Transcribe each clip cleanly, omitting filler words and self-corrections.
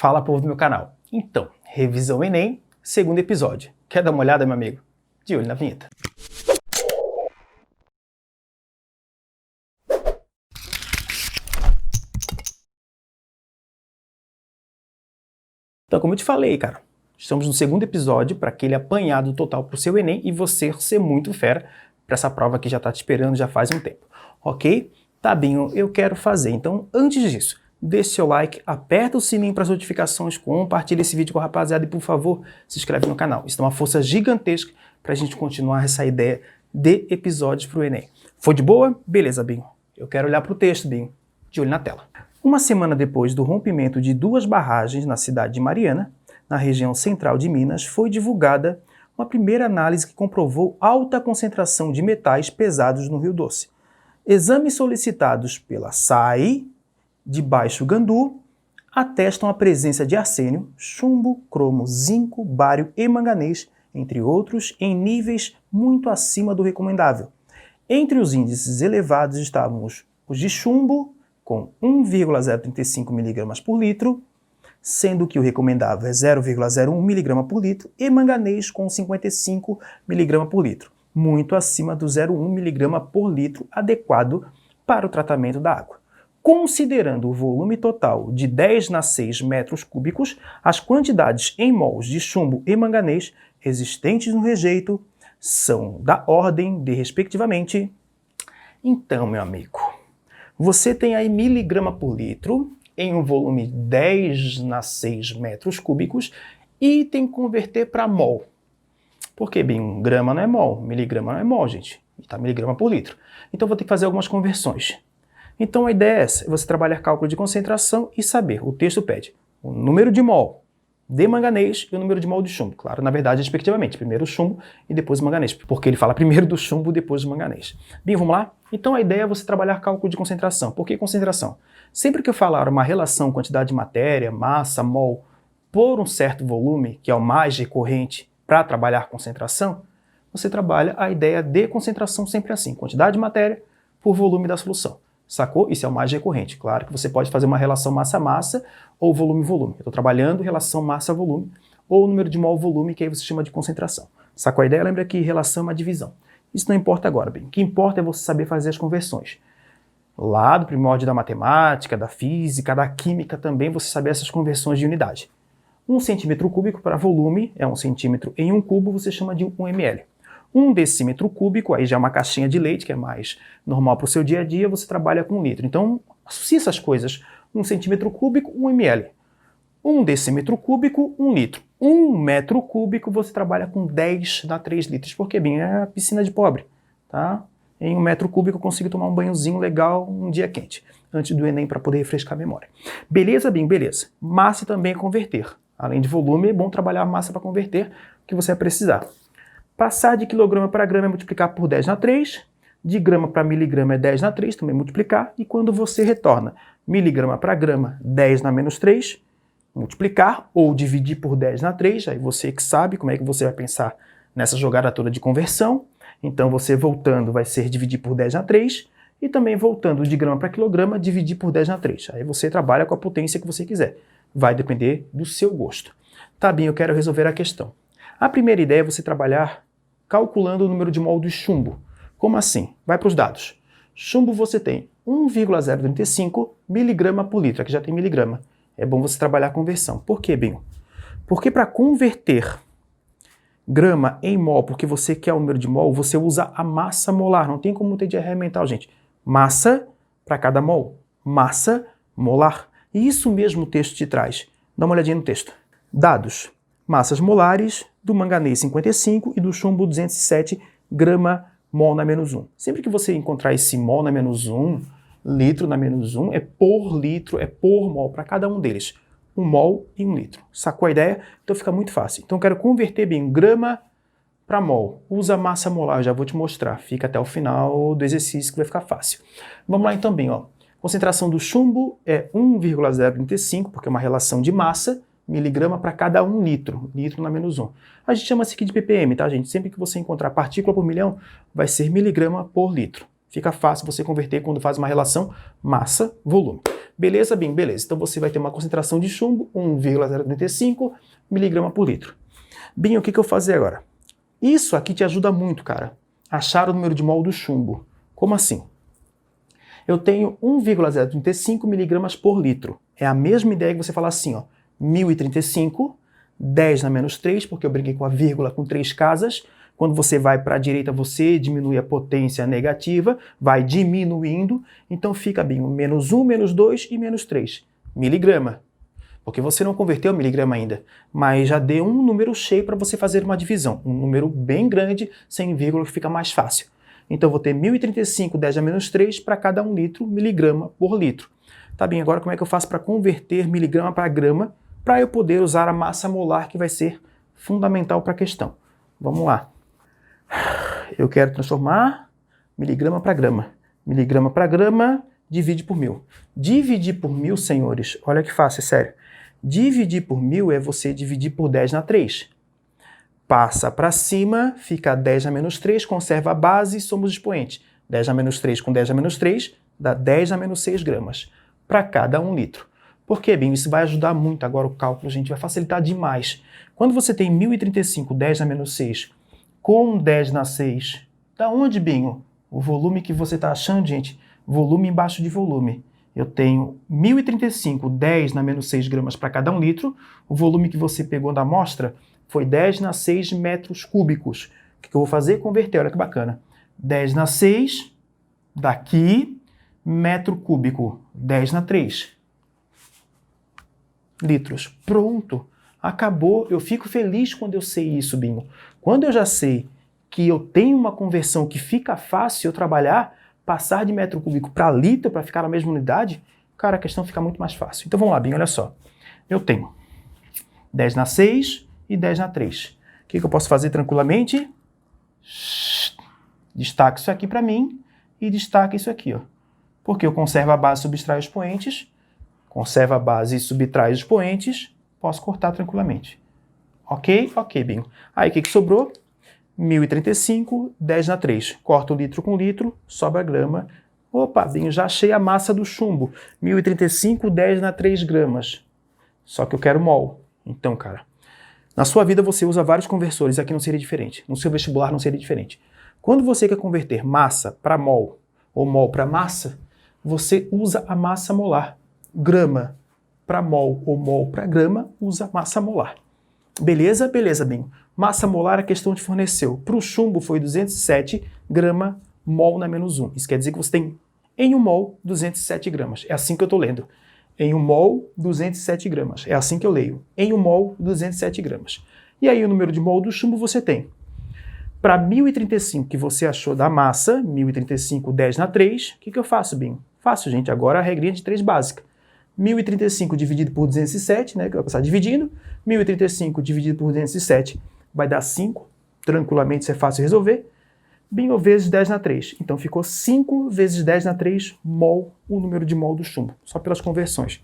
Fala, povo do meu canal. Então, revisão Enem, segundo episódio. Quer dar uma olhada, meu amigo? De olho na vinheta. Então, como eu te falei, cara, estamos no segundo episódio para aquele apanhado total para o seu Enem e você ser muito fera para essa prova que já está te esperando já faz um tempo. Ok? Tá bem, eu quero fazer. Então, antes disso, deixe seu like, aperta o sininho para as notificações, compartilha esse vídeo com a rapaziada e, por favor, se inscreve no canal. Isso dá uma força gigantesca para a gente continuar essa ideia de episódios para o Enem. Foi de boa? Beleza, Binho. Eu quero olhar para o texto, Binho. De olho na tela. Uma semana depois do rompimento de duas barragens na cidade de Mariana, na região central de Minas, foi divulgada uma primeira análise que comprovou alta concentração de metais pesados no Rio Doce. Exames solicitados pela SAI de Baixo Gandu atestam a presença de arsênio, chumbo, cromo, zinco, bário e manganês, entre outros, em níveis muito acima do recomendável. Entre os índices elevados estavam os de chumbo, com 1,035 mg por litro, sendo que o recomendável é 0,01 mg por litro, e manganês com 55 mg por litro, muito acima do 0,1 mg por litro adequado para o tratamento da água. Considerando o volume total de 10/6 metros cúbicos, as quantidades em mols de chumbo e manganês existentes no rejeito são da ordem de, respectivamente... Então, meu amigo, você tem aí miligrama por litro em um volume 10/6 metros cúbicos e tem que converter para mol. Porque, bem, grama não é mol, miligrama não é mol, gente. Tá miligrama por litro. Então, vou ter que fazer algumas conversões. Então, a ideia é essa, é você trabalhar cálculo de concentração e saber, o texto pede o número de mol de manganês e o número de mol de chumbo. Claro, na verdade, respectivamente, primeiro o chumbo e depois o manganês, porque ele fala primeiro do chumbo, depois do manganês. Bem, vamos lá? Então, a ideia é você trabalhar cálculo de concentração. Por que concentração? Sempre que eu falar uma relação quantidade de matéria, massa, mol, por um certo volume, que é o mais recorrente para trabalhar concentração, você trabalha a ideia de concentração sempre assim, quantidade de matéria por volume da solução. Sacou? Isso é o mais recorrente. Claro que você pode fazer uma relação massa-massa ou volume-volume. Eu estou trabalhando relação massa-volume ou número de mol-volume, que aí você chama de concentração. Sacou a ideia? Lembra que relação é uma divisão. Isso não importa agora, bem. O que importa é você saber fazer as conversões. Lá do primórdio da matemática, da física, da química também, você saber essas conversões de unidade. 1 centímetro cúbico para volume é 1 centímetro em 1 cubo, você chama de 1 ml. 1 decímetro cúbico, aí já é uma caixinha de leite, que é mais normal para o seu dia a dia, você trabalha com 1 litro. Então, associe essas coisas. 1 centímetro cúbico, 1 ml. 1 decímetro cúbico, 1 litro. 1 metro cúbico, você trabalha com 10/3 litros, porque, bem, é a piscina de pobre, tá? Em 1 metro cúbico eu consigo tomar um banhozinho legal um dia quente, antes do Enem, para poder refrescar a memória. Beleza, bem, beleza. Massa também é converter. Além de volume, é bom trabalhar massa para converter, o que você vai precisar. Passar de quilograma para grama é multiplicar por 10/3, de grama para miligrama é 10/3, também multiplicar, e quando você retorna miligrama para grama, 10⁻3, multiplicar ou dividir por 10/3, aí você que sabe como é que você vai pensar nessa jogada toda de conversão. Então você voltando vai ser dividir por 10/3, e também voltando de grama para quilograma, dividir por 10/3. Aí você trabalha com a potência que você quiser. Vai depender do seu gosto. Tá bem, eu quero resolver a questão. A primeira ideia é você trabalhar calculando o número de mol de chumbo. Como assim? Vai para os dados. Chumbo você tem 1,035 miligrama por litro, aqui já tem miligrama. É bom você trabalhar a conversão. Por quê, Binho? Porque para converter grama em mol, porque você quer o número de mol, você usa a massa molar. Não tem como ter diarreia mental, gente. Massa para cada mol. Massa molar. E isso mesmo o texto te traz. Dá uma olhadinha no texto. Dados. Massas molares do manganês 55 e do chumbo 207 grama mol na menos 1. Sempre que você encontrar esse mol na menos 1, litro na menos 1, é por litro, é por mol, para cada um deles. 1 mol e 1 litro. Sacou a ideia? Então fica muito fácil. Então eu quero converter bem grama para mol. Usa massa molar, já vou te mostrar. Fica até o final do exercício que vai ficar fácil. Vamos lá então bem, ó. Concentração do chumbo é 1,035, porque é uma relação de massa, miligrama para cada 1 litro, litro na menos 1. A gente chama isso aqui de ppm, tá, gente? Sempre que você encontrar partícula por milhão, vai ser miligrama por litro. Fica fácil você converter quando faz uma relação massa-volume. Beleza, Binho? Beleza. Então você vai ter uma concentração de chumbo, 1,035 miligrama por litro. Binho, o que eu vou fazer agora? Isso aqui te ajuda muito, cara. Achar o número de mol do chumbo. Como assim? Eu tenho 1,035 miligramas por litro. É a mesma ideia que você falar assim, ó. 1035, 10 na menos 3, porque eu brinquei com a vírgula com 3 casas. Quando você vai para a direita, você diminui a potência negativa, vai diminuindo, então fica bem menos 1, menos 2 e menos 3 miligrama. Porque você não converteu miligrama ainda, mas já deu um número cheio para você fazer uma divisão. Um número bem grande, sem vírgula, que fica mais fácil. Então vou ter 1035, 10 a menos 3 para cada 1 litro, miligrama por litro. Tá bem, agora como é que eu faço para converter miligrama para grama, para eu poder usar a massa molar, que vai ser fundamental para a questão. Vamos lá. Eu quero transformar miligrama para grama. Miligrama para grama, divide por 1000. Dividir por 1000, senhores, olha que fácil, é sério. Dividir por 1000 é você dividir por 10 na 3. Passa para cima, fica 10 a menos 3, conserva a base e somos expoentes. 10 a menos 3 com 10 a menos 3 dá 10 a menos 6 gramas para cada 1 litro. Por quê, Binho? Isso vai ajudar muito agora o cálculo, gente, vai facilitar demais. Quando você tem 1035, 10 a menos 6 com 10 na 6, da onde, Binho? O volume que você está achando, gente, volume embaixo de volume. Eu tenho 1035, 10 na menos 6 gramas para cada 1 litro. O volume que você pegou da amostra foi 10 na 6 metros cúbicos. O que eu vou fazer? Converter, olha que bacana. 10 na 6, daqui, metro cúbico, 10 na 3. Litros. Pronto. Acabou. Eu fico feliz quando eu sei isso, Binho. Quando eu já sei que eu tenho uma conversão que fica fácil eu trabalhar, passar de metro cúbico para litro para ficar na mesma unidade, cara, a questão fica muito mais fácil. Então vamos lá, Binho, olha só. Eu tenho 10 na 6 e 10 na 3. O que eu posso fazer tranquilamente? Destaque isso aqui para mim e destaque isso aqui, ó. Porque eu conservo a base e subtrai os expoentes, conservo a base e subtrai os expoentes, posso cortar tranquilamente. Ok? Ok, Binho. Aí o que sobrou? 1035, 10 na 3. Corto litro com litro, sobra grama. Opa, Binho, já achei a massa do chumbo. 1035, 10 na 3 gramas. Só que eu quero mol. Então, cara, na sua vida você usa vários conversores, aqui não seria diferente. No seu vestibular não seria diferente. Quando você quer converter massa para mol ou mol para massa, você usa a massa molar. Grama para mol ou mol para grama, usa massa molar. Beleza? Beleza, Binho. Massa molar a questão te forneceu. Para o chumbo foi 207 grama mol na menos 1. Isso quer dizer que você tem em 1 mol 207 gramas. É assim que eu estou lendo. Em 1 mol, 207 gramas. É assim que eu leio. Em 1 mol, 207 gramas. E aí o número de mol do chumbo você tem. Para 1035 que você achou da massa, 1035, 10 na 3, o que eu faço, Binho? Fácil, gente. Agora a regrinha de 3 básica. 1035 dividido por 207, né, que vai passar dividindo. 1035 dividido por 207 vai dar 5. Tranquilamente, isso é fácil de resolver. Binho, vezes 10 na 3. Então ficou 5 vezes 10 na 3 mol, o número de mol do chumbo. Só pelas conversões.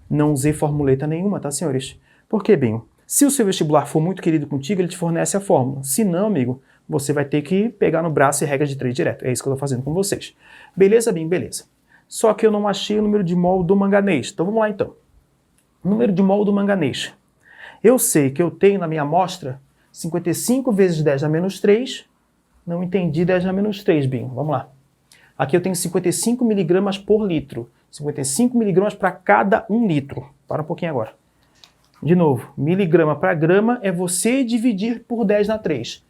Não usei formuleta nenhuma, tá, senhores? Por quê, Binho? Se o seu vestibular for muito querido contigo, ele te fornece a fórmula. Se não, amigo, você vai ter que pegar no braço e regra de 3 direto. É isso que eu tô fazendo com vocês. Beleza, Binho? Beleza. Só que eu não achei o número de mol do manganês. Então vamos lá, então. Número de mol do manganês. Eu sei que eu tenho na minha amostra 55 vezes 10 a menos 3. Não entendi 10 a menos 3, Binho. Vamos lá. Aqui eu tenho 55 miligramas por litro. 55 miligramas para cada 1 litro. Para um pouquinho agora. De novo, miligrama para grama é você dividir por 10 na 3.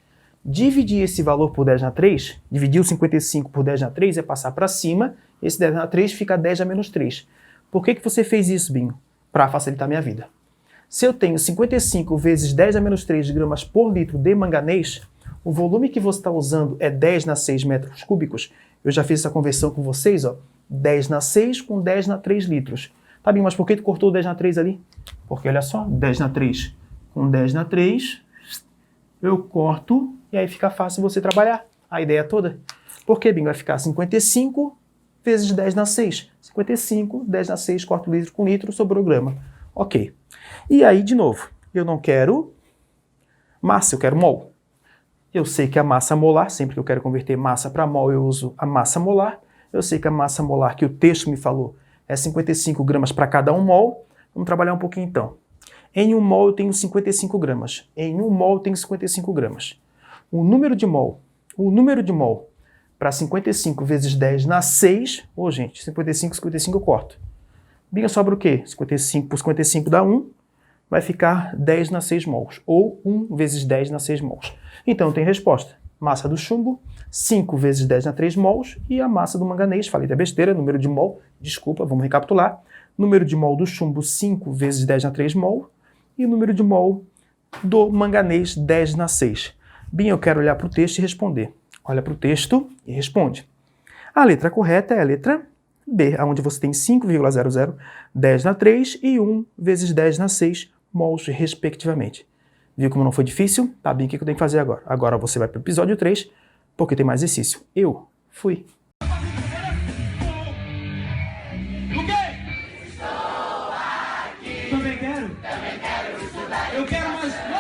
Dividir esse valor por 10 na 3, dividir o 55 por 10 na 3 é passar para cima, esse 10 na 3 fica 10 a menos 3. Por que você fez isso, Binho? Para facilitar a minha vida. Se eu tenho 55 vezes 10 a menos 3 gramas por litro de manganês, o volume que você está usando é 10 na 6 metros cúbicos. Eu já fiz essa conversão com vocês, ó. 10 na 6 com 10 na 3 litros. Tá bem, mas por que tu cortou o 10 na 3 ali? Porque olha só, 10 na 3 com 10 na 3, eu corto e aí fica fácil você trabalhar. A ideia toda. Por que, Binho? Vai ficar 55 vezes 10 na 6. 55, 10 na 6, corto litro com litro, sobrou grama. Ok. E aí, de novo, eu não quero massa, eu quero mol. Eu sei que a massa molar, sempre que eu quero converter massa para mol, eu uso a massa molar. Eu sei que a massa molar que o texto me falou é 55 gramas para cada 1 mol. Vamos trabalhar um pouquinho então. Em 1 mol eu tenho 55 gramas. Em 1 mol eu tenho 55 gramas. O número de mol para 55 vezes 10 na 6, gente, 55 eu corto. Binha, sobra o quê? 55 por 55 dá 1, vai ficar 10 na 6 mols, ou 1 vezes 10 na 6 mols. Então tem resposta. Massa do chumbo, 5 vezes 10 na 3 mols, e a massa do manganês, falei da besteira, número de mol, desculpa, vamos recapitular. Número de mol do chumbo, 5 vezes 10 na 3 mol, e o número de mol do manganês, 10 na 6. Bem, eu quero olhar para o texto e responder. Olha para o texto e responde. A letra correta é a letra B, onde você tem 5,00, 10 na 3 e 1 vezes 10 na 6 mols, respectivamente. Viu como não foi difícil? Tá bem, o que eu tenho que fazer agora? Agora você vai para o episódio 3, porque tem mais exercício. Eu fui. O quê? Estou aqui. Também quero estudar. Eu quero mais...